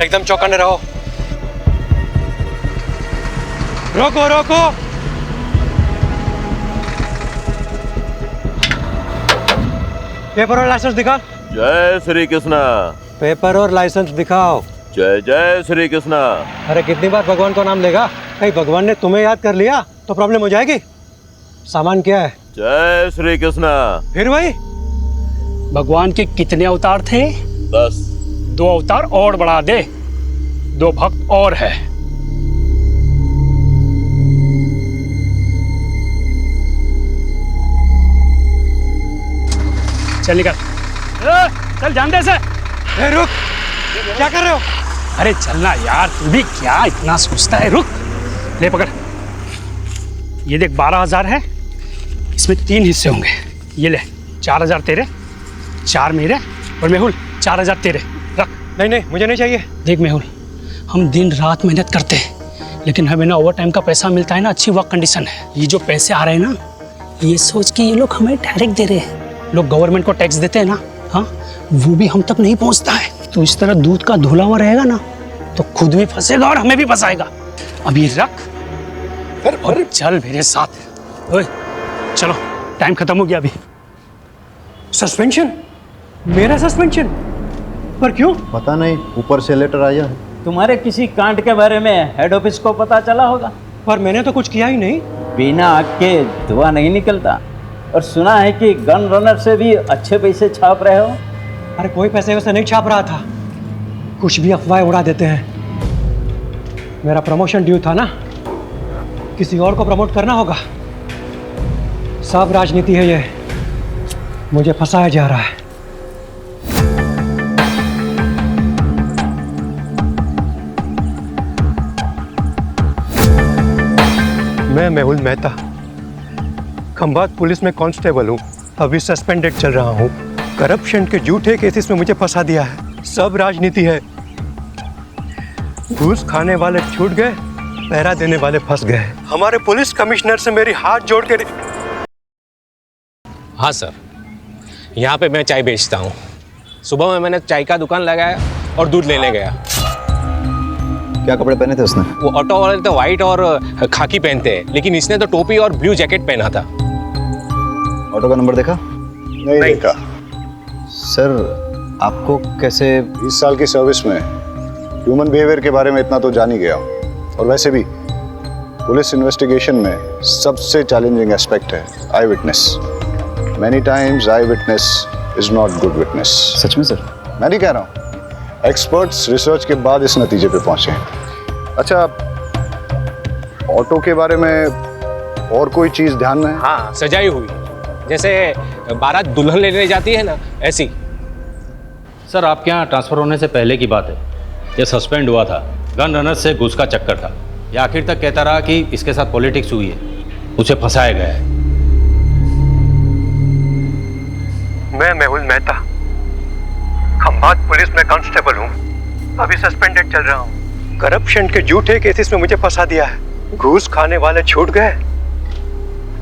एकदम चौकन्ने रहो। रोको रोको। पेपर और लाइसेंस दिखा। जय श्री कृष्णा। पेपर और लाइसेंस दिखाओ। जय जय श्री कृष्णा। अरे कितनी बार भगवान को नाम लेगा? कहीं भगवान ने तुम्हें याद कर लिया तो प्रॉब्लम हो जाएगी। सामान क्या है? जय श्री कृष्णा। फिर वही। भगवान के कितने अवतार थे? 10। 2 अवतार और बढ़ा दे, 2 भक्त और है। चल निकल। चल जान दे से। रुक, क्या कर रहे हो? अरे चलना यार, तू भी क्या इतना सोचता है? रुक, ले पकड़। ये देख 12,000 है, इसमें 3 हिस्से होंगे। ये ले 4,000 तेरे, 4 मेरे, और मेहुल 4,000 तेरे। रख। नहीं नहीं, मुझे नहीं चाहिए। देख मेहुल, हम दिन रात मेहनत करते हैं, लेकिन हमें ना ओवर टाइम का पैसा मिलता है ना अच्छी वर्क कंडीशन है। ये जो पैसे आ रहे हैं ना, ये सोच के ये लोग हमें डायरेक्ट दे रहे हैं। लोग गवर्नमेंट को टैक्स देते हैं ना, हाँ, वो भी हम तक नहीं पहुंचता है। तो इस तरह दूध का धुला हुआ रहेगा ना, तो खुद भी फंसेगा और हमें भी फंसाएगा। अब ये रख और चल मेरे साथ। ओए चलो, टाइम खत्म हो गया अभी। सस्पेंशन? मेरा सस्पेंशन? पर क्यों? पता नहीं, ऊपर से लेटर आया है। तुम्हारे किसी कांड के बारे में हेड ऑफिस को पता चला होगा। पर मैंने तो कुछ किया ही नहीं। बिना आग के धुआं नहीं निकलता। और सुना है कि गन रनर से भी अच्छे पैसे छाप रहे हो। अरे कोई पैसे वैसे नहीं छाप रहा था, कुछ भी अफवाहें उड़ा देते हैं। मेरा प्रमोशन ड्यू था ना, किसी और को प्रमोट करना होगा। सब राजनीति है ये, मुझे फंसाया जा रहा है। मैं मेहुल मेहता, खंभात पुलिस में कांस्टेबल हूँ। अभी सस्पेंडेड चल रहा हूँ। करप्शन के झूठे केसेस में मुझे फंसा दिया है। सब राजनीति है। घूस खाने वाले छूट गए, पहरा देने वाले फंस गए। हमारे पुलिस कमिश्नर से मेरी हाथ जोड़ के। हाँ सर, यहाँ पे मैं चाय बेचता हूँ। सुबह में मैंने चाय का दुकान लगाया और दूध लेने गया। क्या कपड़े पहने थे उसने? वो ऑटो वाले तो वाइट और खाकी पहनते हैं, लेकिन इसने तो टोपी और ब्लू जैकेट पहना था। ऑटो का नंबर देखा? नहीं देखा। सर, आपको कैसे? 20 साल की सर्विस में ह्यूमन बिहेवियर के बारे में इतना तो जान ही गया हूँ। और वैसे भी पुलिस इन्वेस्टिगेशन में सबसे चैलेंजिंग एस्पेक्ट है eyewitness. Many times eyewitness is not good witness. सच में सर? मैं नहीं कह रहा हूँ, एक्सपर्ट्स रिसर्च के बाद इस नतीजे पे पहुंचे हैं। अच्छा, ऑटो के बारे में और कोई चीज़ ध्यान में है? हाँ, सजाई हुई, जैसे बारात दुल्हन लेने जाती है ना, ऐसी। सर, आपके यहाँ ट्रांसफ़र होने से पहले की बात है। ये सस्पेंड हुआ था, गन रनर से घूस का चक्कर था। ये आखिर तक कहता रहा कि इसके साथ पॉलिटिक्स हुई है, उसे फंसाया गया है। मैं मेहुल मेहता, खंभात पुलिस में कांस्टेबल हूँ। अभी सस्पेंडेड चल रहा हूँ। करप्शन के झूठे केसेस में मुझे फंसा दिया है। घूस खाने वाले छूट गए,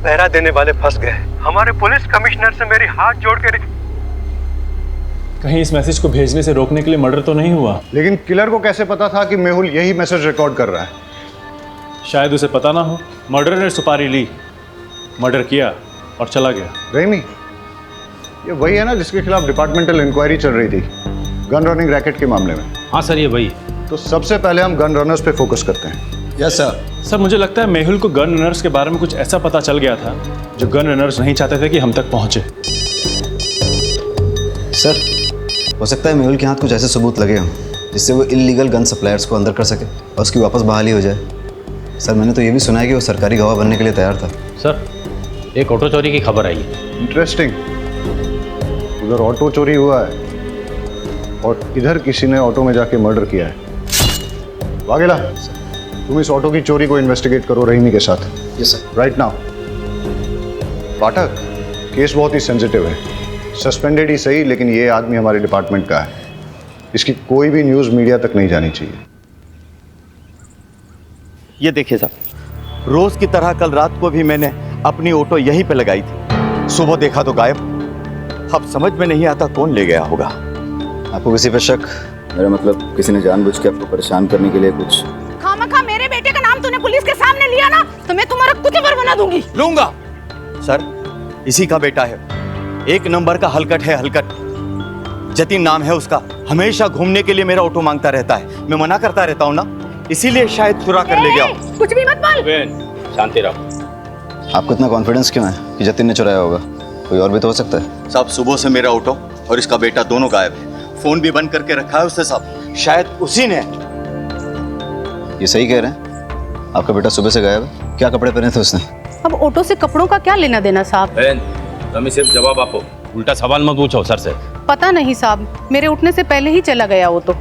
पहरा देने वाले फंस गए। हमारे पुलिस कमिश्नर से मेरी हाथ जोड़ के। कहीं इस मैसेज को भेजने से रोकने के लिए मर्डर तो नहीं हुआ? लेकिन किलर को कैसे पता था कि मेहुल यही मैसेज रिकॉर्ड कर रहा है? शायद उसे पता ना हो। मर्डरर ने सुपारी ली, मर्डर किया और चला गया। रेमी, ये वही है ना जिसके खिलाफ डिपार्टमेंटल इंक्वायरी चल रही थी गन रनिंग रैकेट के मामले में? हाँ सर, ये वही। तो सबसे पहले हम गन रनर्स पे फोकस करते हैं। Yes sir. सर, मुझे लगता है मेहुल को गन रनर्स के बारे में कुछ ऐसा पता चल गया था जो गन रनर्स नहीं चाहते थे कि हम तक पहुंचे। सर, हो सकता है मेहुल के हाथ कुछ ऐसे सबूत लगे हों जिससे वो इल्लीगल गन सप्लायर्स को अंदर कर सके और उसकी वापस बहाली हो जाए। सर, मैंने तो ये भी सुना है कि वो सरकारी गवाह बनने के लिए तैयार था। सर, एक ऑटो चोरी की खबर आई है। इंटरेस्टिंग। उधर ऑटो चोरी हुआ है और इधर किसी ने ऑटो में जाके मर्डर किया है। वाघेला, तुम इस ऑटो की चोरी को इन्वेस्टिगेट करो रहीमी के साथ। Yes sir. Right now. Pathak, case बहुत ही सेंसिटिव है। सस्पेंडेड ही सही, लेकिन ये आदमी हमारे डिपार्टमेंट का है। इसकी कोई भी न्यूज़ मीडिया तक नहीं जानी चाहिए। ये देखिए साहब, रोज की तरह कल रात को भी मैंने अपनी ऑटो यहीं पे लगाई थी। सुबह देखा तो गायब। अब समझ में नहीं आता कौन ले गया होगा। आपको किसी पे शक मेरा मतलब किसी ने जानबूझ के आपको परेशान करने के लिए कुछ। खामखा मेरे बेटे का नाम तूने पुलिस के सामने लिया ना, तो मैं तुम्हारा कुचबर बना दूंगी। लूंगा। सर, इसी का बेटा है, एक नंबर का हलकट है, हलकट। जतिन नाम है उसका, हमेशा घूमने के लिए मेरा ऑटो मांगता रहता है, मैं मना करता रहता हूँ ना, इसीलिए शायद चुरा कर ले गया। कुछ भी मत बोल। शांति रहो। आपको इतना कॉन्फिडेंस क्यों है कि जतिन ने चुराया होगा? कोई और भी तो हो सकता है। साहब, सुबह से मेरा ऑटो और इसका बेटा दोनों गायब है, फोन भी बंद करके रखा है उसने साहब, शायद उसी ने। ये सही कह रहे हैं? आपका बेटा सुबह से गायब है? क्या कपड़े पहने थे उसने? अब ऑटो से कपड़ों का क्या लेना देना साहब? बहन, तुम्हें सिर्फ जवाब आपको, उल्टा सवाल मत पूछो सर से। पता नहीं साहब, मेरे उठने से पहले ही चला गया वो तो।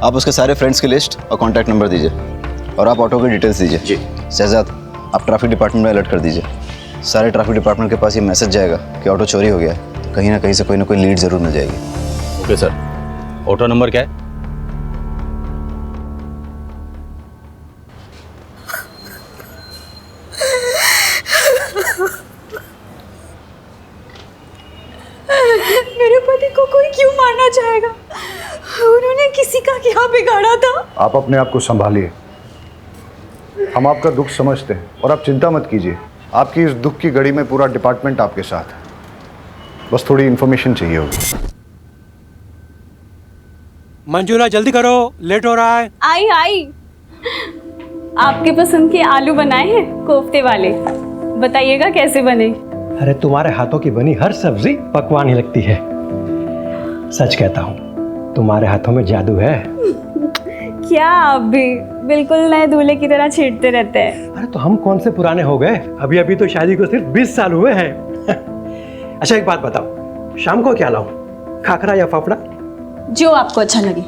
आप उसके सारे फ्रेंड्स की लिस्ट और कॉन्टैक्ट नंबर दीजिए, और आप ऑटो की डिटेल्स दीजिए। जी। शहजाद, आप ट्रैफिक डिपार्टमेंट में अलर्ट कर दीजिए। सारे ट्रैफिक डिपार्टमेंट के पास ये मैसेज जाएगा कि ऑटो चोरी हो गया है, तो कहीं ना कहीं से कोई ना कोई लीड जरूर मिल जाएगी। Okay sir. ऑटो नंबर क्या है? मेरे पति को कोई क्यों मारना चाहेगा? उन्होंने किसी का क्या बिगाड़ा था? आप अपने आप को संभालिए, हम आपका दुख समझते हैं, और आप चिंता मत कीजिए। आपकी इस दुख की घड़ी में पूरा डिपार्टमेंट आपके साथ है, बस थोड़ी इन्फॉर्मेशन चाहिए होगी। मंजूला जल्दी करो, लेट हो रहा है। आई आपके पसंद के आलू बनाए हैं, कोफ्ते वाले। बताइएगा कैसे बने। अरे तुम्हारे हाथों की बनी हर सब्जी पकवान ही लगती है। सच कहता हूँ, तुम्हारे हाथों में जादू है। क्या आप भी बिल्कुल नए दूल्हे की तरह छेड़ते रहते हैं। अरे तो हम कौन से पुराने हो गए, अभी अभी तो शादी को सिर्फ 20 साल हुए हैं। अच्छा एक बात बताओ, शाम को क्या लाऊं, खाखरा या फाफड़ा? जो आपको अच्छा लगे,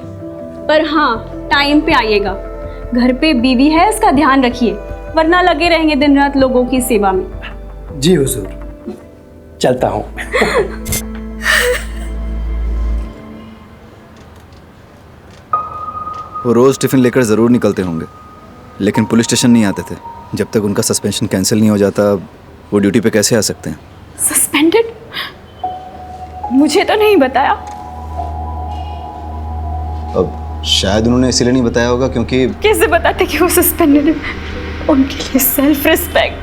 पर हाँ टाइम पे आइएगा। घर पे बीवी है, इसका ध्यान रखिए, वरना लगे रहेंगे दिन रात लोगों की सेवा में। जी हुजूर, चलता हूँ। वो रोज़ टिफ़िन लेकर ज़रूर निकलते होंगे, लेकिन पुलिस स्टेशन नहीं आते थे। जब तक उनका सस्पेंशन कैंसिल नहीं हो जाता, वो ड्यूटी पे कैसे आ सकते हैं? सस्पेंडेड? मुझे तो नहीं बताया। अब शायद उन्होंने इसीलिए नहीं बताया होगा क्योंकि। कैसे बताते कि वो सस्पेंडेड है? उनके लिए सेल्फ रिस्पेक्ट।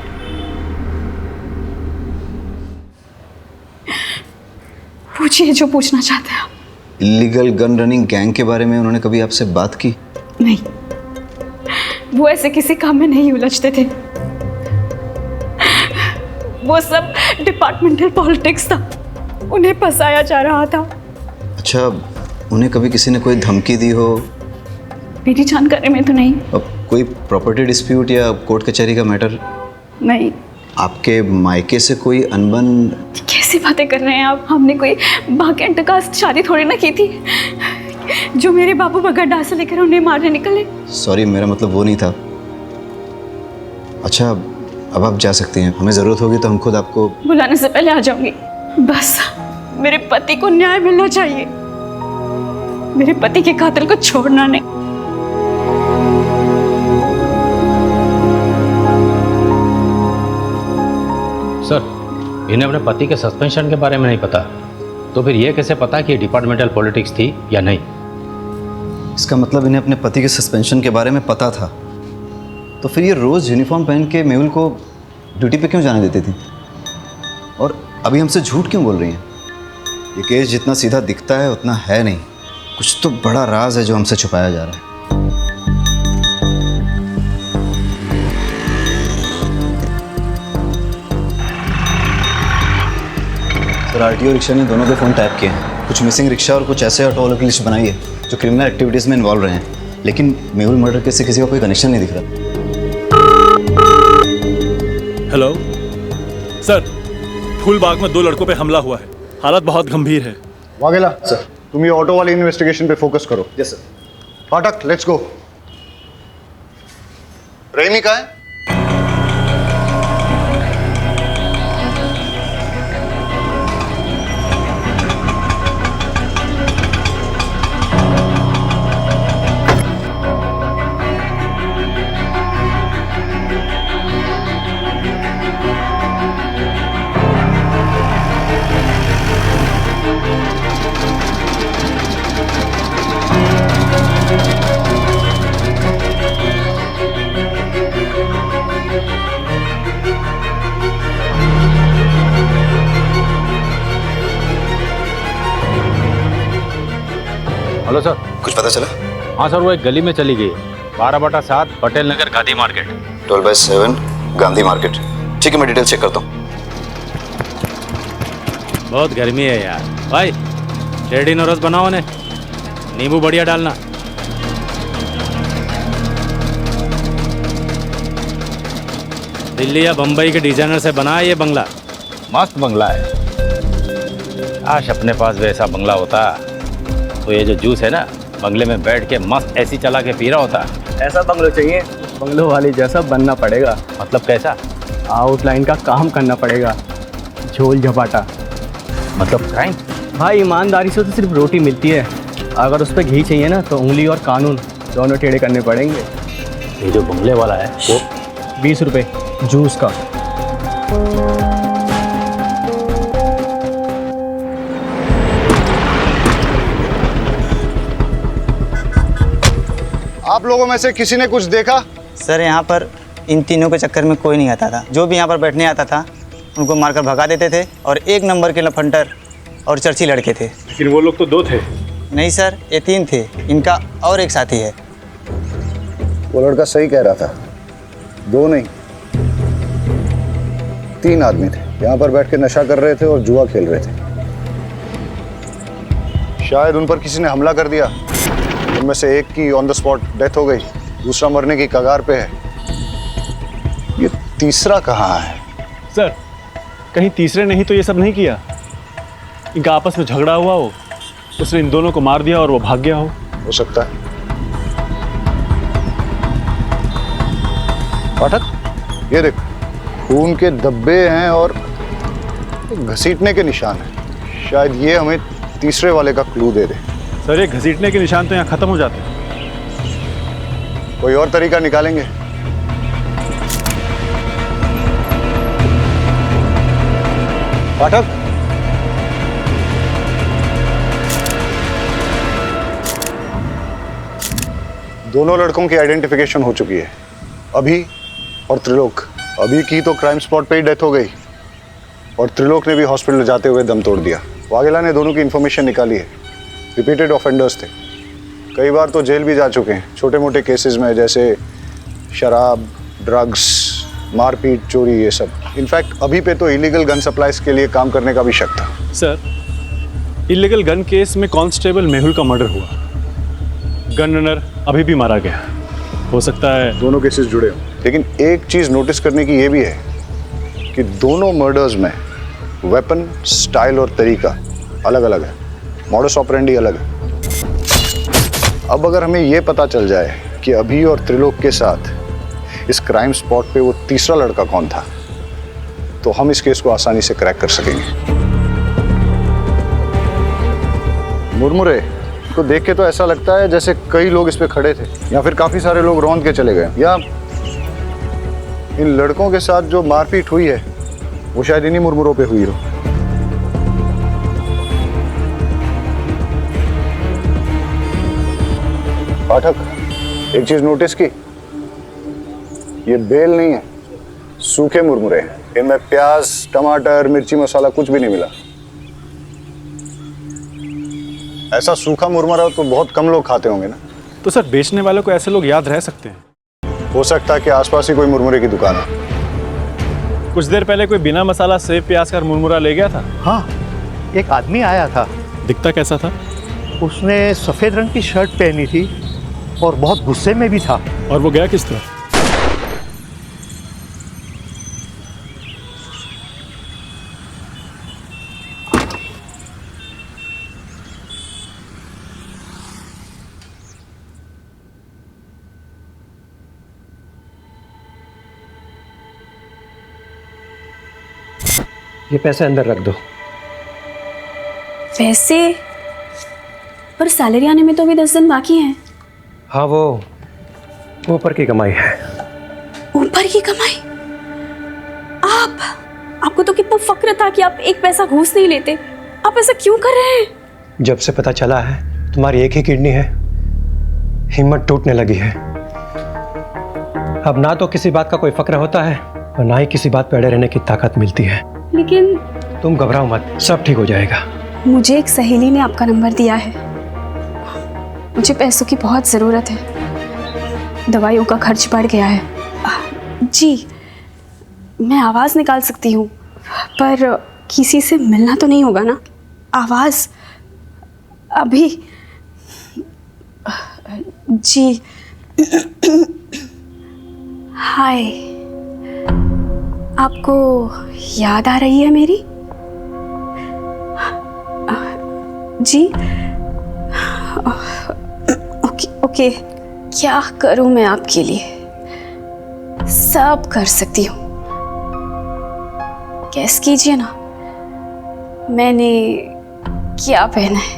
पूछिए जो पूछना चाहते हैं आप। इलीगल गन रनिंग गैंग के बारे में उन्होंने कभी आपसे बात की? नहीं, वो ऐसे किसी काम में नहीं उलझते थे। वो सब डिपार्टमेंटल पॉलिटिक्स था, उन्हें फंसाया जा रहा था। अच्छा, उन्हें कभी किसी ने कोई धमकी दी हो? मेरी जानकारी में तो नहीं। अब कोई प्रॉपर्टी डिस्प्यूट या कोर्ट कचहरी का मैटर? नहीं। आपके मायके से कोई अनबन? कैसी बातें कर रहे हैं आप? हमने कोई भाग्यंत का शादी थोड़ी ना की थी जो मेरे बाबू बगड्डा से लेकर उन्हें मारने निकले। सॉरी, मेरा मतलब वो नहीं था। अच्छा, अब आप जा सकती हैं, हमें ज़रूरत होगी तो हम खुद आपको। बुलाने से पहले आ जाऊंगी। बस मेरे पति को न्याय मिलना चाहिए, मेरे पति के कातिल को छोड़ना नहीं। सर, इन्हें अपने पति के सस्पेंशन के बारे में नहीं पता, तो फिर ये कैसे पता कि डिपार्टमेंटल पॉलिटिक्स थी या नहीं? इसका मतलब इन्हें अपने पति के सस्पेंशन के बारे में पता था, तो फिर ये रोज़ यूनिफॉर्म पहन के मेहुल को ड्यूटी पे क्यों जाने देती थी? और अभी हमसे झूठ क्यों बोल रही हैं? ये केस जितना सीधा दिखता है उतना है नहीं, कुछ तो बड़ा राज है जो हमसे छुपाया जा रहा है। सर, आरटीओ रिक्शा ने दोनों के फ़ोन टैप किए हैं। कुछ मिसिंग रिक्शा और कुछ ऐसे ऑटो वालों की लिस्ट बनाई है जो क्रिमिनल एक्टिविटीज़ में इन्वॉल्व रहे हैं, लेकिन मेहुल मर्डर केस से किसी का कोई कनेक्शन नहीं दिख रहा। हेलो सर, फूलबाग में 2 लड़कों पे हमला हुआ है, हालत बहुत गंभीर है। वाघेला सर, तुम ये ऑटो वाली इन्वेस्टिगेशन पे फोकस करो। Yes sir. फाटक, लेट्स गो। रेमी कहाँ है? Hello sir. कुछ पता चला? हाँ सर, वो एक गली में चली गई है, 12/7 पटेल नगर गांधी मार्केट। 12/7 गांधी मार्केट। ठीक है, मैं डिटेल चेक करता हूँ। बहुत गर्मी है यार। भाई रेडी नोरस बनाओ ने, नींबू बढ़िया डालना। दिल्ली या बम्बई के डिजाइनर से बना है ये बंगला, मस्त बंगला है। काश अपने पास वैसा बंगला होता तो ये जो जूस है ना, बंगले में बैठ के मस्त एसी चला के पी रहा होता। ऐसा बंगलो चाहिए, बंगलो वाली जैसा बनना पड़ेगा। मतलब कैसा? आउटलाइन का काम करना पड़ेगा, झोल झपाटा। मतलब क्राइम? भाई ईमानदारी से तो सिर्फ रोटी मिलती है, अगर उस पर घी चाहिए ना तो उंगली और कानून दोनों टेढ़े करने पड़ेंगे। ये जो बंगले वाला है वो 20 रुपये जूस का। आप लोगों में से किसी ने कुछ देखा? सर यहाँ पर इन तीनों के चक्कर में कोई नहीं आता था। जो भी यहाँ पर बैठने आता था उनको मारकर भगा देते थे, और एक नंबर के लफंटर और चर्ची लड़के थे। लेकिन वो लोग तो 2 थे। नहीं सर, ये 3 थे, इनका और एक साथी है। वो लड़का सही कह रहा था, 2 नहीं 3 आदमी थे, यहाँ पर बैठ के नशा कर रहे थे और जुआ खेल रहे थे। शायद उन पर किसी ने हमला कर दिया। उनमें से एक की ऑन द स्पॉट डेथ हो गई, दूसरा मरने की कगार पे है। ये तीसरा कहाँ है? सर कहीं तीसरे नहीं तो ये सब नहीं किया? इनका आपस में झगड़ा हुआ हो, उसने इन दोनों को मार दिया और वो भाग गया हो सकता है। पाठक, ये देख, खून के धब्बे हैं और घसीटने के निशान हैं। शायद ये हमें तीसरे वाले का क्लू दे दे। सर ये घसीटने के निशान तो यहाँ खत्म हो जाते हैं। कोई और तरीका निकालेंगे। पाठक, दोनों लड़कों की आइडेंटिफिकेशन हो चुकी है, अभी और त्रिलोक। अभी की तो क्राइम स्पॉट पे ही डेथ हो गई, और त्रिलोक ने भी हॉस्पिटल जाते हुए दम तोड़ दिया। वाघेला ने दोनों की इन्फॉर्मेशन निकाली है, रिपीटेड ऑफेंडर्स थे, कई बार तो जेल भी जा चुके हैं छोटे मोटे केसेस में, जैसे शराब, ड्रग्स, मारपीट, चोरी, ये सब। इनफैक्ट अभी पे तो इलीगल गन सप्लाईज के लिए काम करने का भी शक था। सर इलीगल गन केस में कांस्टेबल मेहुल का मर्डर हुआ, गन रनर अभी भी मारा गया। हो सकता है दोनों केसेस जुड़े हों, लेकिन एक चीज नोटिस करने की ये भी है कि दोनों मर्डर्स में वेपन, स्टाइल और तरीका अलग अलग है, मॉडस ऑपरेंडी अलग है। अब अगर हमें ये पता चल जाए कि अभी और त्रिलोक के साथ इस क्राइम स्पॉट पे वो तीसरा लड़का कौन था, तो हम इस केस को आसानी से क्रैक कर सकेंगे। मुरमुरे को देख के तो ऐसा लगता है जैसे कई लोग इस पे खड़े थे, या फिर काफी सारे लोग रौंद के चले गए, या इन लड़कों के साथ जो मारपीट हुई है वो शायद इन्हीं मुरमुरों पे हुई हो। पाठक, एक चीज नोटिस की, ये बेल नहीं है, सूखे मुरमुरे हैं। इनमें प्याज, टमाटर, मिर्ची मसाला कुछ भी नहीं मिला। ऐसा सूखा मुरमुरा तो बहुत कम लोग खाते होंगे ना। तो सर बेचने वालों को ऐसे लोग याद रह सकते हैं? हो सकता है कि आसपास ही कोई मुरमुरे की दुकान है। कुछ देर पहले कोई बिना मसाला सेव प्याज का मुरमुरा ले गया था। हाँ, एक आदमी आया था। दिखता कैसा था? उसने सफेद रंग की शर्ट पहनी थी और बहुत गुस्से में भी था। और वो गया किस तरह? ये पैसे अंदर रख दो। पैसे? पर सैलरी आने में तो अभी 10 दिन बाकी हैं। हाँ, वो ऊपर की कमाई है। ऊपर की कमाई? आपको तो कितना फक्र था कि आप एक पैसा घूस नहीं लेते। आप ऐसा क्यों कर रहे हैं? जब से पता चला है तुम्हारी एक ही किडनी है, हिम्मत टूटने लगी है। अब ना तो किसी बात का कोई फक्र होता है और ना ही किसी बात पे अड़े रहने की ताकत मिलती है। लेकिन तुम घबराओ मत, सब ठीक हो जाएगा। मुझे एक सहेली ने आपका नंबर दिया है। मुझे पैसों की बहुत ज़रूरत है। दवाइयों का खर्च बढ़ गया है। जी, मैं आवाज़ निकाल सकती हूँ, पर किसी से मिलना तो नहीं होगा ना? आवाज़ अभी। जी। हाय, आपको याद आ रही है मेरी? जी। ओके, क्या करूं मैं आपके लिए? सब कर सकती हूँ। गैस कीजिए ना, मैंने क्या पहना है,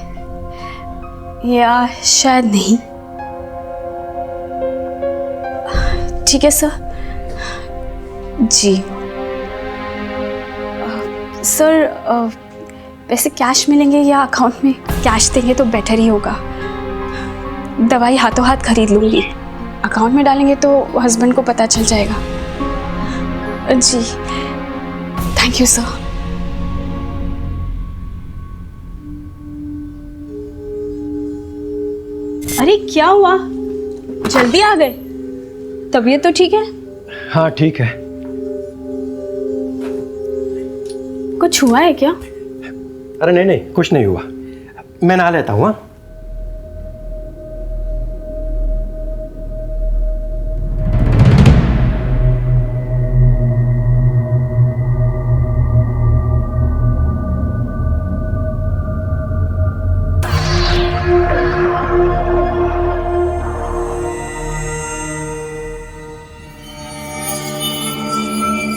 या शायद नहीं। ठीक है सर। जी सर, पैसे कैश मिलेंगे या अकाउंट में? कैश देंगे तो बेटर ही होगा। दवाई हाथों हाथ खरीद लूँगी, अकाउंट में डालेंगे तो हस्बैंड को पता चल जाएगा। जी, थैंक यू सर। अरे क्या हुआ, जल्दी आ गए? तबीयत तो ठीक है? हाँ ठीक है। कुछ हुआ है क्या? अरे नहीं नहीं, कुछ नहीं हुआ, मैं नहा लेता हूँ।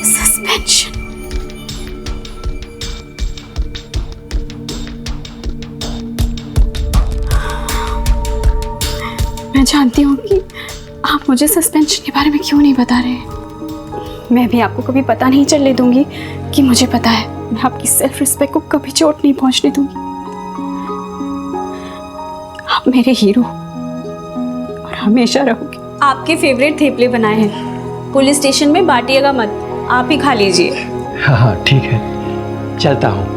सस्पेंशन। मैं जानती हूँ कि आप मुझे सस्पेंशन के बारे में क्यों नहीं बता रहे। मैं भी आपको कभी पता नहीं चलने दूंगी कि मुझे पता है। मैं आपकी सेल्फ रिस्पेक्ट को कभी चोट नहीं पहुंचने दूंगी। आप मेरे हीरो और हमेशा रहोगे। आपके फेवरेट थेपले बनाए हैं, पुलिस स्टेशन में बांटिएगा मत, आप ही खा लीजिए। हाँ हाँ ठीक है, चलता हूँ।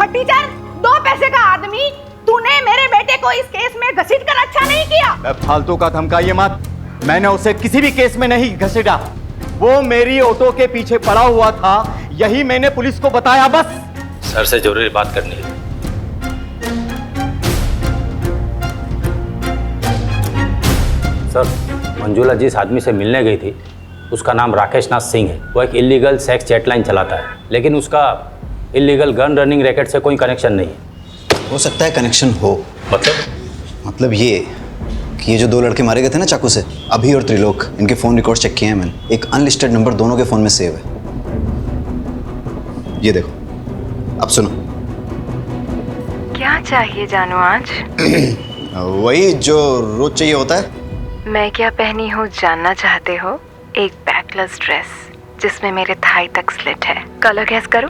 टीचर, 2 पैसे का आदमी, तूने मेरे बेटे को इस केस में घसीट कर अच्छा नहीं किया। फालतू का धमकाइए मत, मैंने उसे किसी भी केस में नहीं घसीटा। वो मेरी ऑटो के पीछे पड़ा हुआ था, यही मैंने पुलिस को बताया बस। सर से जरूरी बात करनी है। सर, मंजुला जिस आदमी से मिलने गई थी उसका नाम राकेश नाथ सिंह है। वो एक इलीगल सेक्स चैटलाइन चलाता है, लेकिन उसका इलीगल गन रनिंग रैकेट से कोई कनेक्शन नहीं है। हो सकता है कनेक्शन हो। मतलब ये कि ये जो 2 लड़के मारे गए थे ना चाकू से, अभी और त्रिलोक, इनके फ़ोन रिकॉर्ड चेक किए हैं मैंने। एक अनलिस्टेड नंबर दोनों के फ़ोन में सेव है। ये देखो, अब सुनो। क्या चाहिए जानू आज? वही जो रोज चाहिए होता है। मैं क्या पहनी हूँ जानना चाहते हो? एक बैकलेस ड्रेस जिसमें मेरे थाई तक स्लिट है। कलर गैस करो।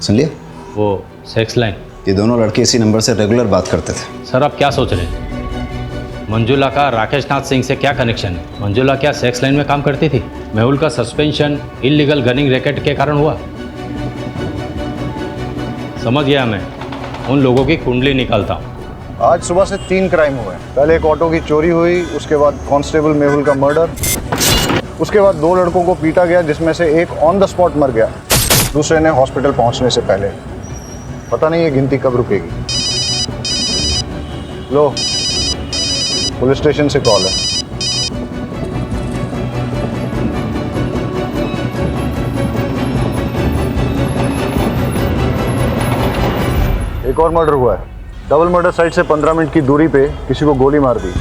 सुन लिया? वो सेक्स लाइन। ये दोनों लड़के इसी नंबर से रेगुलर बात करते थे। सर आप क्या सोच रहे हैं? मंजुला का राकेश नाथ सिंह से क्या कनेक्शन है? मंजुला क्या सेक्स लाइन में काम करती थी? मेहुल का सस्पेंशन इलीगल गनिंग रैकेट के कारण हुआ। समझ गया, मैं उन लोगों की कुंडली निकालता हूँ। आज सुबह से 3 क्राइम हुए। पहले एक ऑटो की चोरी हुई, उसके बाद कांस्टेबल मेहुल का मर्डर, उसके बाद 2 लड़कों को पीटा गया जिसमें से एक ऑन द स्पॉट मर गया, दूसरे ने हॉस्पिटल पहुंचने से पहले। पता नहीं ये गिनती कब रुकेगी। लो, पुलिस स्टेशन से कॉल है। एक और मर्डर हुआ है। डबल मर्डर साइट से 15 मिनट की दूरी पे किसी को गोली मार दी।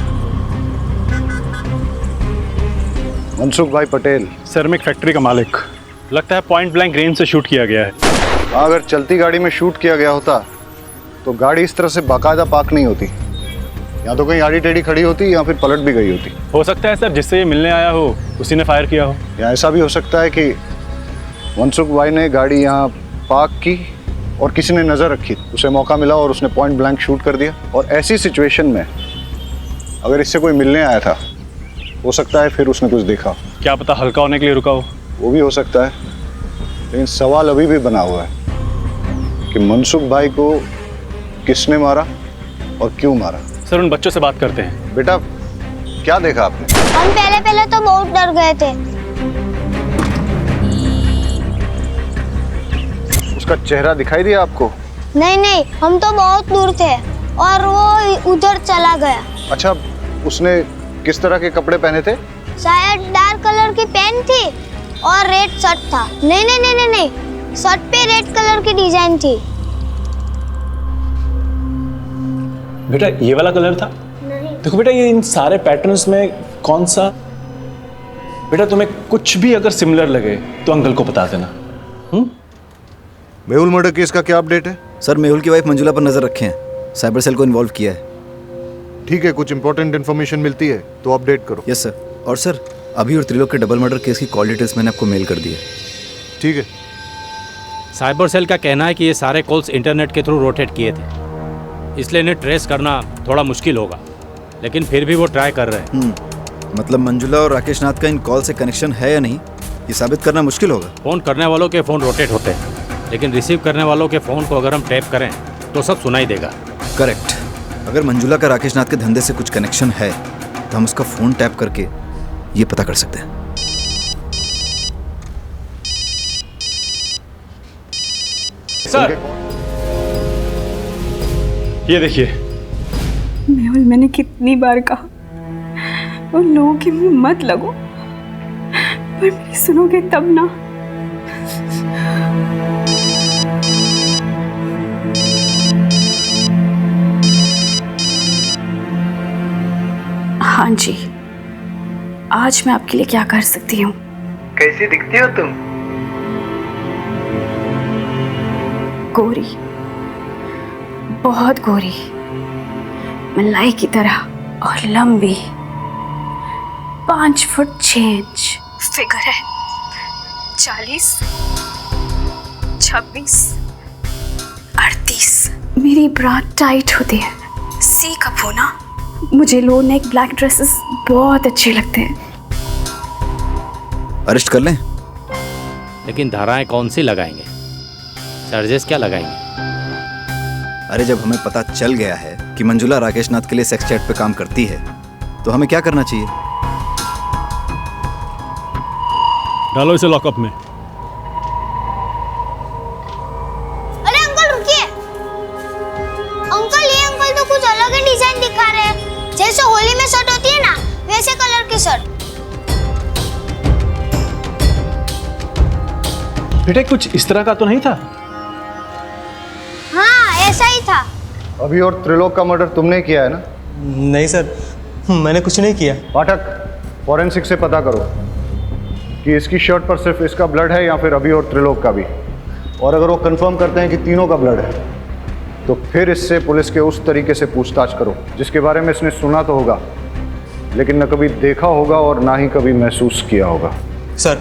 मनसुख भाई पटेल। सर, मैं एक फैक्ट्री का मालिक। लगता है पॉइंट ब्लैंक रेंज से शूट किया गया है। अगर चलती गाड़ी में शूट किया गया होता तो गाड़ी इस तरह से बाकायदा पार्क नहीं होती। या तो कहीं आड़ी टेढ़ी खड़ी होती या फिर पलट भी गई होती। हो सकता है सर जिससे ये मिलने आया हो उसी ने फायर किया हो। या ऐसा भी हो सकता है कि मनसुख भाई ने गाड़ी यहाँ पार्क की और किसी ने नज़र रखी, उसे मौका मिला और उसने पॉइंट ब्लैंक शूट कर दिया। और ऐसी सिचुएशन में अगर इससे कोई मिलने आया था, हो सकता है फिर उसने कुछ देखा। क्या पता हल्का होने के लिए रुका हो। वो भी हो सकता है। लेकिन सवाल अभी भी बना हुआ है कि मनसुख भाई को किसने मारा और क्यों मारा। सर उन बच्चों से बात करते हैं। बेटा क्या देखा आपने? हम पहले तो बहुत डर गए थे। उसका चेहरा दिखाई दिया आपको? नहीं, हम तो बहुत दूर थे और वो उधर चला गया। अच्छा, उसने किस तरह के कपड़े पहने थे? शायद डार्क कलर की पैंट थी और रेड शर्ट था। नहीं, शर्ट पे रेड कलर की डिजाइन थी। बेटा ये वाला कलर था? नहीं। देखो बेटा, ये इन सारे पैटर्न्स में कौन सा? बेटा तुम्हें कुछ भी अगर सिमिलर लगे तो अंकल को बता देना। मेहुल मर्डर केस का क्या अपडेट है? सर मेहुल की वाइफ मंजुला पर नजर रखे हैं, साइबर सेल को इन्वॉल्व किया है। ठीक है, कुछ इंपॉर्टेंट इन्फॉर्मेशन मिलती है तो अपडेट करो। Yes sir. और सर अभी और त्रिलोक के डबल मर्डर केस की कॉल डिटेल्स मैंने आपको मेल कर दी है। ठीक है। साइबर सेल का कहना है कि ये सारे कॉल्स इंटरनेट के थ्रू रोटेट किए थे, इसलिए इन्हें ट्रेस करना थोड़ा मुश्किल होगा, लेकिन फिर भी वो ट्राई कर रहे हैं। मतलब मंजुला और राकेश नाथ का इन कॉल से कनेक्शन है या नहीं, ये साबित करना मुश्किल होगा। फ़ोन करने वालों के फ़ोन रोटेट होते हैं, लेकिन रिसीव करने वालों के फ़ोन को अगर हम टैप करें तो सब सुनाई देगा। करेक्ट। अगर मंजुला का राकेश नाथ के धंधे से कुछ कनेक्शन है तो हम उसका फ़ोन टैप करके ये पता कर सकते हैं। सर ये देखिए। मेहुल, मैंने कितनी बार कहा उन लोगों के मुंह मत लगो, पर मेरी सुनोगे तब ना। हाँ जी, आज मैं आपके लिए क्या कर सकती हूँ? कैसी दिखती हो तुम? गोरी, बहुत गोरी, मलाई की तरह और लंबी, 5 फुट 6 इंच फिगर है, 40, 26, 38। मेरी ब्रा टाइट होती है, सी कप होना। मुझे लो नेक ब्लैक ड्रेसेस बहुत अच्छे लगते हैं। अरेस्ट कर लें? लेकिन धाराएं कौन सी लगाएंगे, चार्जेस क्या लगाएंगे? अरे जब हमें पता चल गया है कि मंजुला राकेश नाथ के लिए सेक्स चैट पे काम करती है तो हमें क्या करना चाहिए? डालो इसे लॉकअप में। अरे अंकल रुकिए। अंकल, ये अंकल तो कुछ अलग ही डिजाइन दिखा रहे हैं। जैसे होली में शर्ट होती है ना, वैसे कलर की शर्ट। बेटा कुछ इस तरह का तो नहीं था? हाँ, ऐसा ही था। अभी और त्रिलोक का मर्डर तुमने किया है ना? नहीं सर, मैंने कुछ नहीं किया। पाठक, फॉरेंसिक से पता करो कि इसकी शर्ट पर सिर्फ इसका ब्लड है या फिर अभी और त्रिलोक का भी। और अगर वो कंफर्म करते हैं कि तीनों का ब्लड है तो फिर इससे पुलिस के उस तरीके से पूछताछ करो जिसके बारे में इसने सुना तो होगा, लेकिन न कभी देखा होगा और ना ही कभी महसूस किया होगा। सर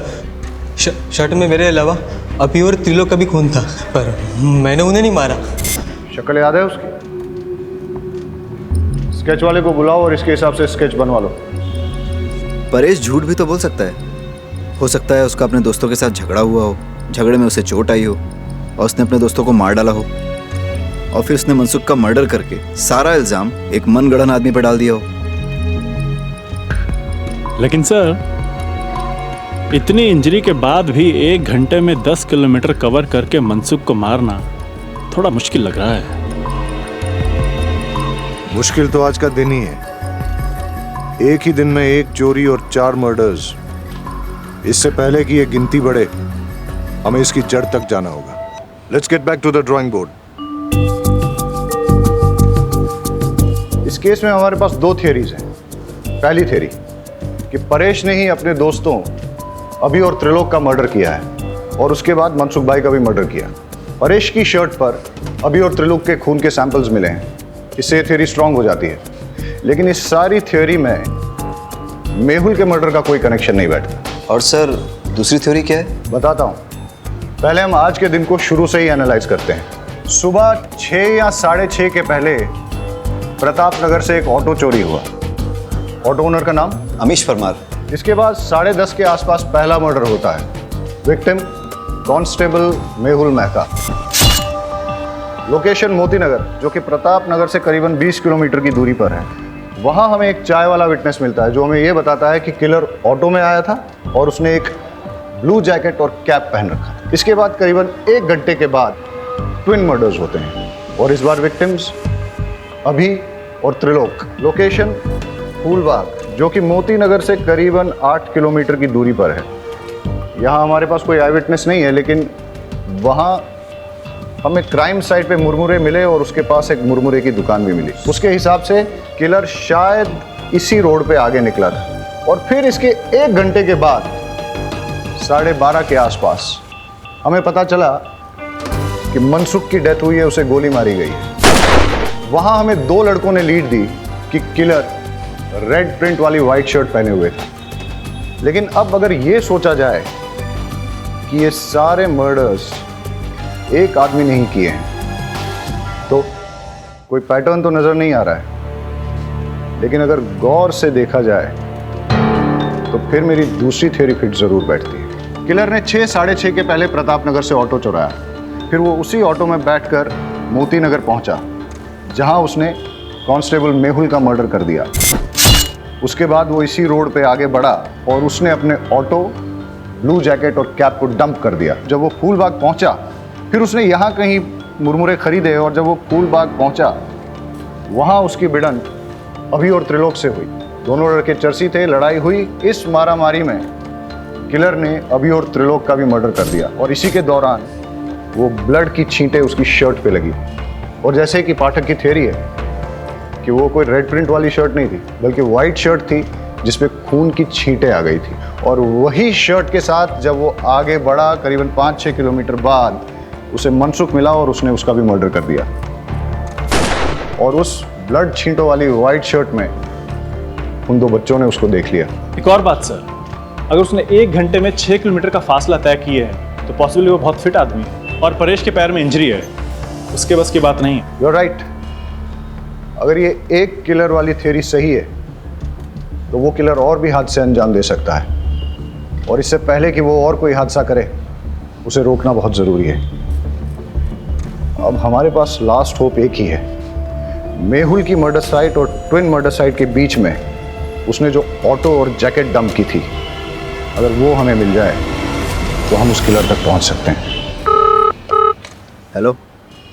शर्ट में मेरे अलावा अभी और त्रिलोक का भी खून था, पर मैंने उन्हें नहीं मारा। शक्ल याद है उसकी? स्केच वाले को बुलाओ और इसके हिसाब से स्केच बनवा लो। परेश झूठ भी तो बोल सकता है। हो सकता है उसका अपने दोस्तों के साथ झगड़ा हुआ हो, झगड़े में उसे चोट आई हो और उसने अपने दोस्तों को मार डाला हो, और फिर उसने मनसुख का मर्डर करके सारा इल्जाम एक मनगढ़ंत आदमी पर डाल दिया हो। लेकिन सर इतनी इंजरी के बाद भी 1 घंटे में 10 किलोमीटर कवर करके मनसुख को मारना थोड़ा मुश्किल लग रहा है। मुश्किल तो आज का दिन ही है। एक ही दिन में 1 चोरी और 4 मर्डर्स। इससे पहले कि ये गिनती बढ़े हमें इसकी जड़ तक जाना होगा। Let's get back to the drawing board. इस केस में हमारे पास 2 थियरीज हैं। पहली थियरी कि परेश ने ही अपने दोस्तों अभी और त्रिलोक का मर्डर किया है और उसके बाद मनसुख भाई का भी मर्डर किया। परेश की शर्ट पर अभी और त्रिलोक के खून के सैंपल्स मिले हैं, इससे थियरी स्ट्रांग हो जाती है। लेकिन इस सारी थियरी में मेहुल के मर्डर का कोई कनेक्शन नहीं बैठता। और सर दूसरी थ्योरी क्या है? बताता हूँ। पहले हम आज के दिन को शुरू से ही एनालाइज करते हैं। सुबह 6 या 6:30 के पहले प्रताप नगर से एक ऑटो चोरी हुआ। ऑटो ओनर का नाम अमीश परमार। इसके बाद 10:30 के आसपास पहला मर्डर होता है। Victim constable Mehul Mehta. Location Moti Nagar, जो कि प्रताप नगर से करीबन 20 किलोमीटर की दूरी पर है। वहाँ हमें एक चाय वाला विटनेस मिलता है जो हमें ये बताता है कि किलर ऑटो में आया था और उसने एक ब्लू जैकेट और कैप पहन रखा था। इसके बाद करीबन 1 घंटे के बाद ट्विन मर्डर्स होते हैं और इस बार विक्टिम्स अभी और त्रिलोक। लोकेशन फूलबाग, जो कि मोती नगर से करीबन 8 किलोमीटर की दूरी पर है। यहाँ हमारे पास कोई आई विटनेस नहीं है, लेकिन वहाँ हमें क्राइम साइट पे मुरमुरे मिले और उसके पास एक मुरमुरे की दुकान भी मिली। उसके हिसाब से किलर शायद इसी रोड पे आगे निकला था और फिर इसके 1 घंटे के बाद 12:30 के आसपास हमें पता चला कि मनसुख की डेथ हुई है, उसे गोली मारी गई है। वहाँ हमें 2 लड़कों ने लीड दी कि किलर रेड प्रिंट वाली वाइट शर्ट पहने हुए थे। लेकिन अब अगर ये सोचा जाए कि ये सारे मर्डर्स एक आदमी नहीं किए हैं तो कोई पैटर्न तो नजर नहीं आ रहा है। लेकिन अगर गौर से देखा जाए तो फिर मेरी दूसरी थ्योरी फिट जरूर बैठती है। किलर ने 6, 6:30 के पहले प्रताप नगर से ऑटो चुराया। फिर वो उसी ऑटो में बैठकर मोती नगर पहुंचा, जहां उसने कांस्टेबल मेहुल का मर्डर कर दिया। उसके बाद वो इसी रोड पे आगे बढ़ा और उसने अपने ऑटो, ब्लू जैकेट और कैप को डंप कर दिया। जब वो फूलबाग पहुंचा फिर उसने यहाँ कहीं मुरमुरे खरीदे और जब वो फूलबाग पहुंचा वहाँ उसकी भिड़ंत अभी और त्रिलोक से हुई। दोनों लड़के चर्सी थे, लड़ाई हुई। इस मारामारी में किलर ने अभी और त्रिलोक का भी मर्डर कर दिया और इसी के दौरान वो ब्लड की छींटें उसकी शर्ट पे लगी। और जैसे कि पाठक की थ्योरी है कि वो कोई रेड प्रिंट वाली शर्ट नहीं थी बल्कि वाइट शर्ट थी जिसपे खून की छींटें आ गई थी। और वही शर्ट के साथ जब वो आगे बढ़ा करीबन 5-6 किलोमीटर बाद उसे मनसुख मिला और उसने उसका भी मर्डर कर दिया। और उस ब्लड छींटों वाली वाइट शर्ट में उन 2 बच्चों ने उसको देख लिया। एक और बात सर, अगर उसने 1 घंटे में 6 किलोमीटर का फासला तय किया है तो पॉसिबली वो बहुत फिट आदमी है और परेश के पैर में इंजरी है, उसके बस की बात नहीं है। You are right. अगर ये एक किलर वाली थ्योरी सही है तो वो किलर और भी हादसे अंजाम दे सकता है और इससे पहले कि वो और कोई हादसा करे उसे रोकना बहुत ज़रूरी है। अब हमारे पास लास्ट होप एक ही है। मेहुल की मर्डर साइट और ट्विन मर्डर साइट के बीच में उसने जो ऑटो और जैकेट डंप की थी, अगर वो हमें मिल जाए तो हम उस किलर तक पहुंच सकते हैं। Hello,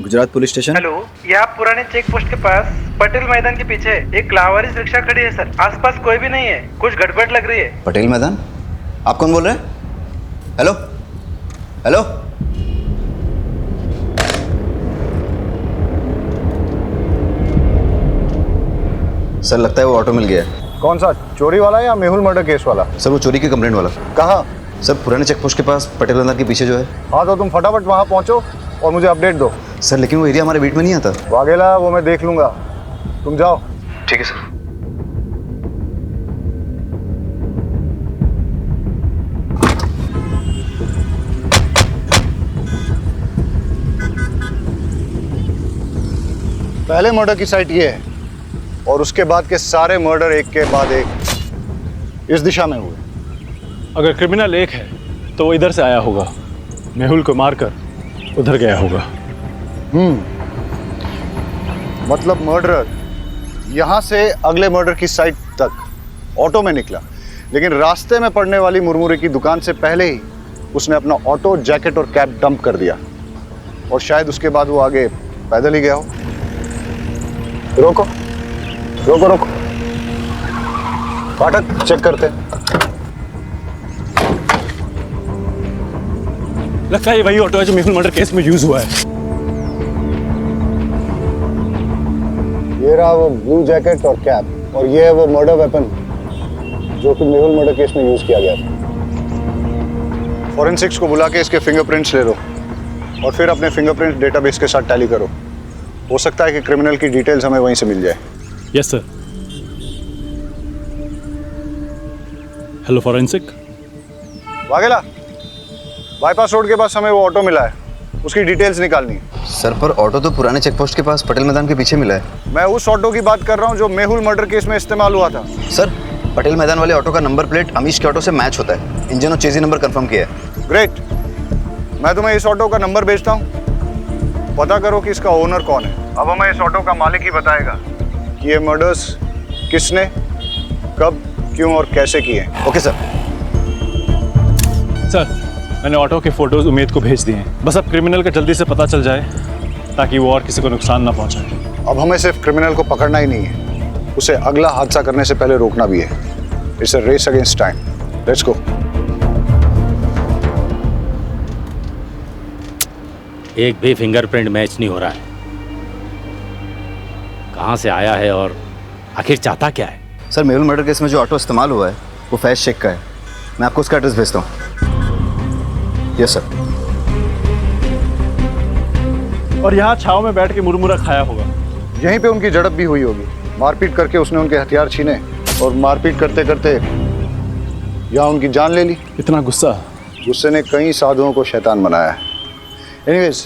Gujarat police station. Hello, ये आप पुराने चेक पोस्ट के पास पटेल मैदान के पीछे एक लावारिस रिक्शा खड़ी है सर। आसपास कोई भी नहीं है, कुछ गड़बड़ लग रही है। पटेल मैदान? आप कौन बोल रहे हैं? हेलो हेलो, सर लगता है वो ऑटो मिल गया है। कौन सा, चोरी वाला या मेहुल मर्डर केस वाला? सर वो चोरी की कंप्लेंट वाला। कहाँ? सर पुराने चेक पोस्ट के पास पटेल मैदान के पीछे जो है। हाँ तो तुम फटाफट वहाँ पहुँचो और मुझे अपडेट दो। सर लेकिन वो एरिया हमारे बीट में नहीं आता। वाघेला, वो मैं देख लूंगा, तुम जाओ। ठीक है सर। पहले मर्डर की साइट ये है और उसके बाद के सारे मर्डर एक के बाद एक इस दिशा में हुए। अगर क्रिमिनल एक है तो वो इधर से आया होगा, मेहुल को मारकर उधर गया होगा। मतलब मर्डरर यहाँ से अगले मर्डर की साइट तक ऑटो में निकला, लेकिन रास्ते में पड़ने वाली मुरमुरे की दुकान से पहले ही उसने अपना ऑटो, जैकेट और कैप डंप कर दिया और शायद उसके बाद वो आगे पैदल ही गया हो। रोको रोको रोको, फाटक चेक करते हैं। लगता है ये वही ऑटो है जो मेहुल मर्डर केस में यूज हुआ है। ये रहा वो ब्लू जैकेट और कैप और ये है वो मर्डर वेपन जो कि मेहुल मर्डर केस में यूज किया गया था। फॉरेंसिक्स को बुला के इसके फिंगरप्रिंट्स ले लो और फिर अपने फिंगरप्रिंट डेटाबेस के साथ टैली करो। हो सकता है कि क्रिमिनल की डिटेल्स हमें वहीं से मिल जाए। Yes sir. Hello forensic. Vaghela, bypass road के पास हमें वो ऑटो मिला है, उसकी डिटेल्स निकालनी है। सर पर ऑटो तो पुराने चेक पोस्ट के पास पटेल मैदान के पीछे मिला है। मैं उस ऑटो की बात कर रहा हूँ जो मेहुल मर्डर केस में इस्तेमाल हुआ था। सर पटेल मैदान वाले ऑटो का नंबर प्लेट अमीश के ऑटो से मैच होता है। इंजन और चेजी नंबर कंफर्म किया है। ग्रेट। मैं तुम्हें इस ऑटो का नंबर भेजता हूँ, पता करो कि इसका ओनर कौन है। अब हमें इस ऑटो का मालिक ही बताएगा कि ये मर्डर्स किसने, कब, क्यों और कैसे किए। Okay sir. सर, मैंने ऑटो के फोटोज उमेद को भेज दिए हैं। बस अब क्रिमिनल का जल्दी से पता चल जाए ताकि वो और किसी को नुकसान ना पहुंचाए। अब हमें सिर्फ क्रिमिनल को पकड़ना ही नहीं है, उसे अगला हादसा करने से पहले रोकना भी है। It's a race against time. Let's go. एक भी फिंगरप्रिंट मैच नहीं हो रहा है। कहाँ से आया है और आखिर चाहता क्या है? सर, मेहुल मर्डर केस में जो ऑटो इस्तेमाल हुआ है वो फैज शेख का है। मैं आपको उसका एड्रेस भेजता हूँ। Yes sir. और यहाँ छाव में बैठ के मुरमुरा खाया होगा। यहीं पे उनकी झड़प भी हुई होगी। मारपीट करके उसने उनके हथियार छीने और मारपीट करते करते यहाँ उनकी जान ले ली। इतना गुस्सा? गुस्से ने कई साधुओं को शैतान बनाया है। एनीवेज,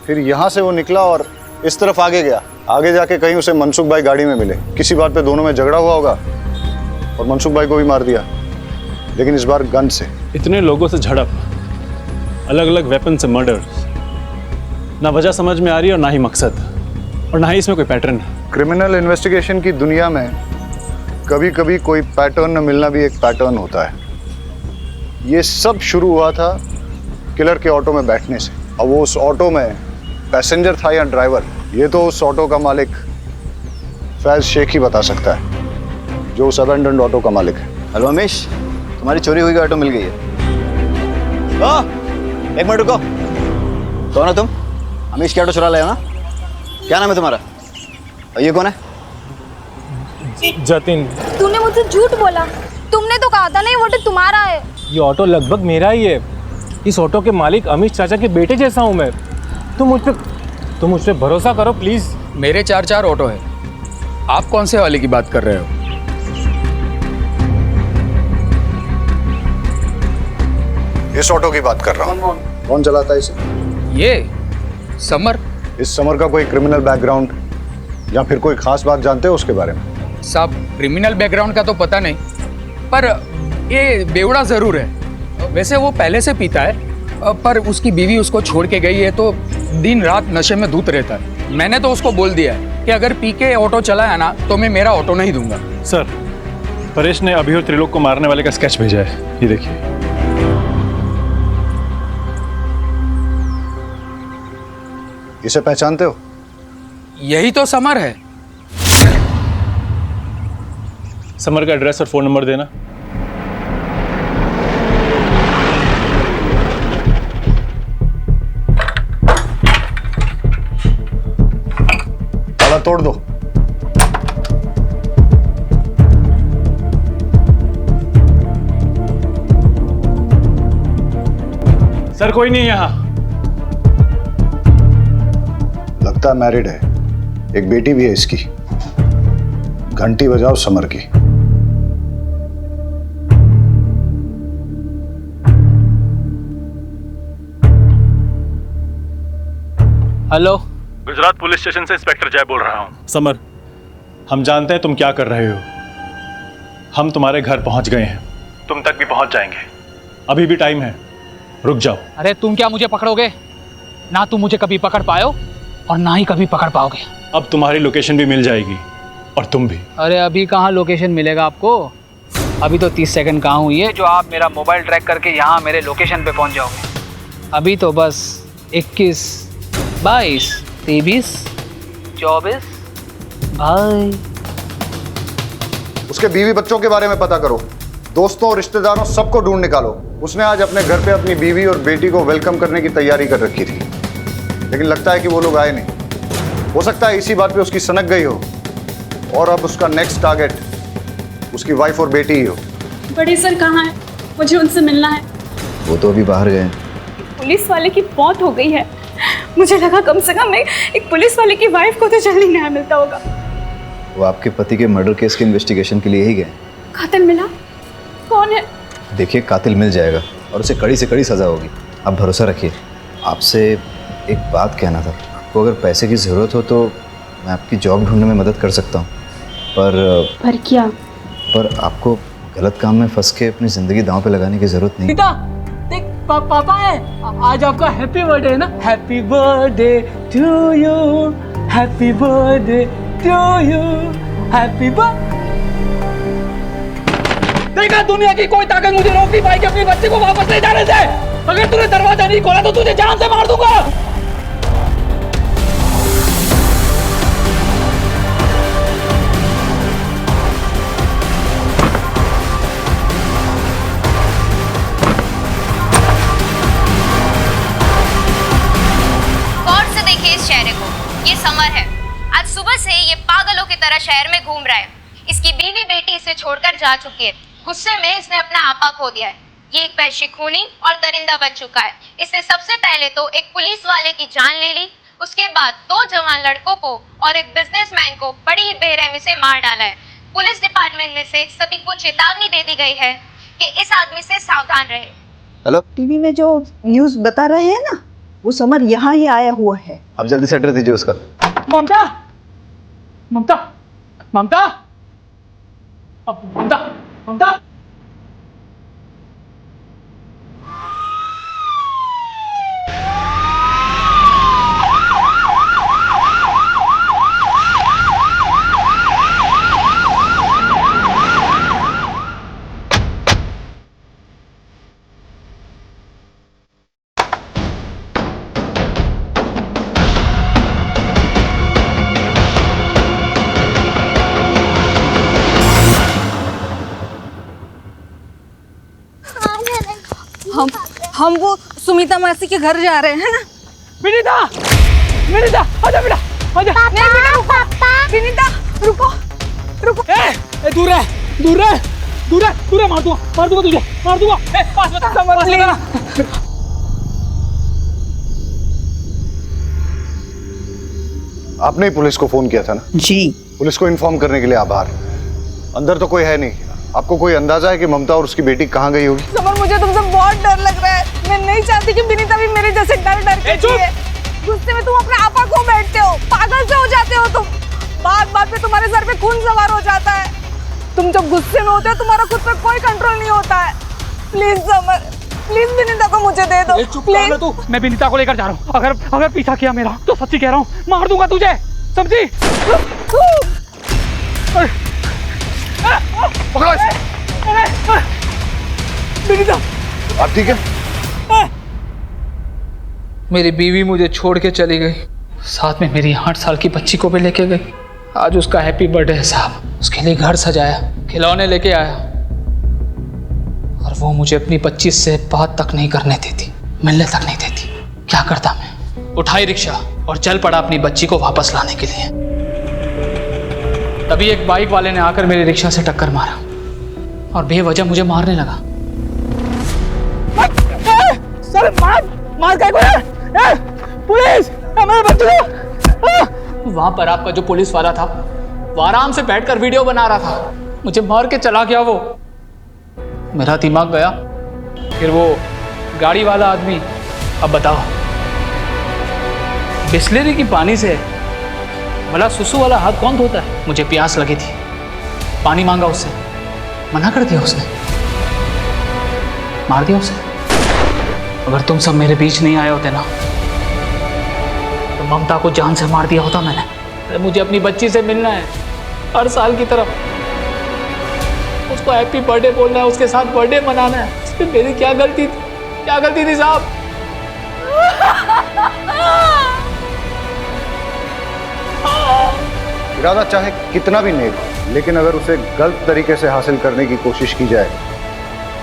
फिर यहाँ से वो निकला और इस तरफ आगे गया। आगे जाके कहीं उसे मनसुख भाई गाड़ी में मिले। किसी बात पे दोनों में झगड़ा हुआ होगा और मनसुख भाई को भी मार दिया, लेकिन इस बार गन से। इतने लोगों से झड़प, अलग अलग वेपन से मर्डर, ना वजह समझ में आ रही और ना ही मकसद, और ना ही इसमें कोई पैटर्न। क्रिमिनल इन्वेस्टिगेशन की दुनिया में कभी कभी कोई पैटर्न न मिलना भी एक पैटर्न होता है। ये सब शुरू हुआ था किलर के ऑटो में बैठने से। अब वो उस ऑटो में पैसेंजर था या ड्राइवर, ये तो उस ऑटो का मालिक फैज शेख ही बता सकता है, जो उस अबैंडन्ड ऑटो का मालिक है। हेलो अमीश, तुम्हारी चोरी हुई ऑटो मिल गई है। एक मिनट रुको। कौन हो तुम? अमीश की ऑटो चुरा लाए हो ना? क्या नाम है तुम्हारा? और ये कौन है? जतिन। तूने मुझसे झूठ बोला। तुमने तो कहा था ना ये ऑटो तुम्हारा है। ये ऑटो लगभग मेरा ही है। इस ऑटो के मालिक अमीश चाचा के बेटे जैसा हूँ मैं। तुम मुझ पे भरोसा करो प्लीज। मेरे 4 ऑटो है। आप कौन से वाले की बात कर रहे हो? इस ऑटो की बात कर रहा हूँ। कौन चलाता है इसे? ये समर। इस समर का कोई क्रिमिनल बैकग्राउंड या फिर कोई खास बात जानते हो उसके बारे में? साहब, क्रिमिनल बैकग्राउंड का तो पता नहीं, पर ये बेवड़ा जरूर है। वैसे वो पहले से पीता है, पर उसकी बीवी उसको छोड़ के गई है तो दिन रात नशे में धूत रहता है। मैंने तो उसको बोल दिया है कि अगर पी के ऑटो चलाया ना तो मैं मेरा ऑटो नहीं दूंगा। सर, परेश ने अभी और त्रिलोक को मारने वाले का स्केच भेजा है, ये देखिए। इसे पहचानते हो? यही तो समर है। समर का एड्रेस और फोन नंबर देना। ताला तोड़ दो। सर, कोई नहीं यहाँ। लगता है मैरिड है, एक बेटी भी है इसकी। घंटी बजाओ समर की। हेलो, गुजरात पुलिस स्टेशन से इंस्पेक्टर जय बोल रहा हूँ। समर, हम जानते हैं तुम क्या कर रहे हो। हम तुम्हारे घर पहुंच गए हैं, तुम तक भी पहुंच जाएंगे। अभी भी टाइम है, रुक जाओ। अरे तुम क्या मुझे पकड़ोगे? ना तुम मुझे कभी पकड़ पाओ और ना ही कभी पकड़ पाओगे। अब तुम्हारी लोकेशन भी मिल जाएगी और तुम भी। अरे अभी कहाँ लोकेशन मिलेगा आपको? अभी तो 30 सेकंड कहाँ हुई है जो आप मेरा मोबाइल ट्रैक करके यहाँ मेरे लोकेशन पे पहुँच जाओगे। अभी तो बस 21, 22, 23, 24 भाई। उसके बीवी बच्चों के बारे में पता करो, दोस्तों और रिश्तेदारों सबको ढूंढ निकालो। उसने आज अपने घर पे अपनी बीवी और बेटी को वेलकम करने की तैयारी कर रखी थी, लेकिन लगता है कि वो लोग आए नहीं। हो सकता है इसी बात पे उसकी सनक गई हो और अब उसका नेक्स्ट टारगेट उसकी वाइफ और बेटी ही हो। बड़े सर कहाँ हैं? मुझे उनसे मिलना है। वो तो अभी बाहर गए। पुलिस वाले की मौत हो गई है। मुझे लगा कम से कम एक पुलिस वाले की वाइफ को तो जल्दी न्याय मिलता होगा। वो आपके पति के मर्डर केस के इन्वेस्टिगेशन के लिए ही गए। कातिल मिला? कौन है? देखिए, कातिल मिल जाएगा और उसे कड़ी से कड़ी सजा होगी। आप भरोसा रखिए। आपसे एक बात कहना था। आपको अगर पैसे की ज़रूरत हो तो मैं आपकी जॉब ढूंढने में मदद कर सकता हूँ, पर क्या? पर आपको गलत काम में फंस के अपनी ज़िंदगी दांव पे लगाने की ज़रूरत नहीं। सीता, देख पापा है, आज आपका हैप्पी बर्थडे है ना? Happy birthday to you, happy birthday to you, happy birthday. देखा, दुनिया की कोई ताकत मुझे रोक नहीं पाएगी अपने बच्चे को वापस ले जाने से। अगर तूने दरवाजा नहीं खोला तो तुझे जान से मार दूंगा। गौर से देखिए इस चेहरे को, ये समर है। आज सुबह से ये पागलों की तरह शहर में घूम रहा है। इसकी बीवी बेटी इसे छोड़कर जा चुकी है। गुस्से में इसने अपना आपा खो दिया है। ये एक वैश्य खूनी और दरिंदा बन चुका है। इसने सबसे पहले तो एक पुलिस वाले की जान ले ली, उसके बाद 2 जवान लड़कों को और एक बिजनेसमैन को बड़ी ही बेरहमी से मार डाला है। पुलिस डिपार्टमेंट में से सभी को चेतावनी दे दी गई है कि इस आदमी से सावधान रहे। हेलो, टीवी में जो न्यूज़ बता रहे हैं ना, वो समर यहाँ ही आया हुआ है। आप जल्दी से एड्रेस दीजिए उसका। ममता, ममता, ममता, ममता, ममता। हम वो सुमिता मासी के घर जा रहे हैं ना। विनीता, विनीता, आजा बेटा, आजा। नहीं बेटा, पापा। विनीता, रुको, रुको। दूर है, दूर है, दूर है, दूर है, मार दूंगा तुझे, मार दूंगा। पास बता, पास बता। आपने ही पुलिस को फोन किया था ना? जी। पुलिस को इन्फॉर्म करने के लिए आभार। अंदर तो कोई है नहीं। आपको कोई अंदाजा है कि ममता और उसकी बेटी कहाँ गई होगी? समर, मुझे तुमसे बहुत डर लग रहा है। मैं नहीं चाहती कि विनीता भी मेरे जैसे डर के जिए। गुस्से में तुम अपने आपा खो बैठते हो, पागल से हो जाते हो तुम। बात पे तुम्हारे सर पे खून सवार हो जाता है। तुम जब गुस्से में होते हो तुम्हारा खुद पर कोई कंट्रोल नहीं होता है। प्लीज समर, प्लीज विनीता को मुझे दे दो। प्लीज। तू, मैं विनीता को लेकर जा रहा हूँ। अगर पीछा किया मेरा तो सच्ची कह रहा हूँ, मार दूंगा तुझे, समझी? पकड़ो इसे। विनीता, आप ठीक है? मेरी बीवी मुझे छोड़ के चली गई, साथ में मेरी 8 साल की बच्ची को भी लेके गई। आज उसका हैप्पी बर्थडे है साहब। उसके लिए घर सजाया, खिलौने लेके आया, और वो मुझे अपनी 25 से बात तक नहीं करने देती, मिलने तक नहीं देती। क्या करता मैं? उठाई रिक्शा और चल पड़ा अपनी बच्ची को वापस लाने के लिए। तभी एक बाइक वाले ने आकर मेरी रिक्शा से टक्कर मारा और बेवजह मुझे मारने लगा। सर, मार क्या है? पुलिस, हमारे बच्चे को। वहां पर आपका जो पुलिस वाला था वो आराम से बैठकर वीडियो बना रहा था। मुझे मार के चला गया वो। मेरा दिमाग गया। फिर वो गाड़ी वाला आदमी, अब बताओ, बिस्लेरी की पानी से भला सुसु वाला हाथ कौन धोता है? मुझे प्यास लगी थी, पानी मांगा उससे, मना कर दिया उसने, मार दिया उसे। अगर तुम सब मेरे बीच नहीं आए होते ना तो ममता को जान से मार दिया होता मैंने। अरे मुझे अपनी बच्ची से मिलना है, हर साल की तरफ उसको हैप्पी बर्थडे बोलना है, उसके साथ बर्थडे मनाना है। इसमें मेरी क्या गलती थी? क्या गलती थी साहब? इरादा चाहे कितना भी नेक हो, लेकिन अगर उसे गलत तरीके से हासिल करने की कोशिश की जाए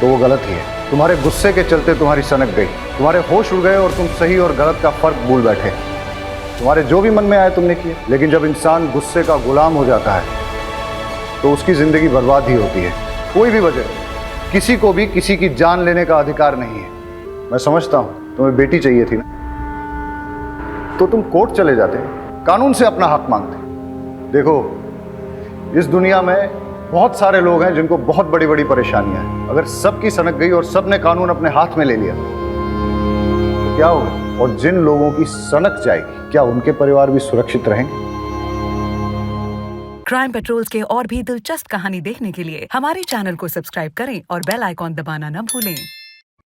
तो वो गलत ही है। तुम्हारे गुस्से के चलते तुम्हारी सनक गई, तुम्हारे होश उड़ गए और तुम सही और गलत का फर्क भूल बैठे। तुम्हारे जो भी मन में आए तुमने किए, लेकिन जब इंसान गुस्से का गुलाम हो जाता है तो उसकी जिंदगी बर्बाद ही होती है। कोई भी वजह, किसी को भी किसी की जान लेने का अधिकार नहीं है। मैं समझता हूं तुम्हें बेटी चाहिए थी ना, तो तुम कोर्ट चले जाते, कानून से अपना हक मांगते। देखो, इस दुनिया में बहुत सारे लोग हैं जिनको बहुत बड़ी बड़ी परेशानियां हैं। अगर सबकी सनक गई और सबने कानून अपने हाथ में ले लिया तो क्या होगा? और जिन लोगों की सनक जाएगी, क्या उनके परिवार भी सुरक्षित रहेंगे? क्राइम पेट्रोल्स के और भी दिलचस्प कहानी देखने के लिए हमारे चैनल को सब्सक्राइब करें और बेल आइकॉन दबाना न भूलें।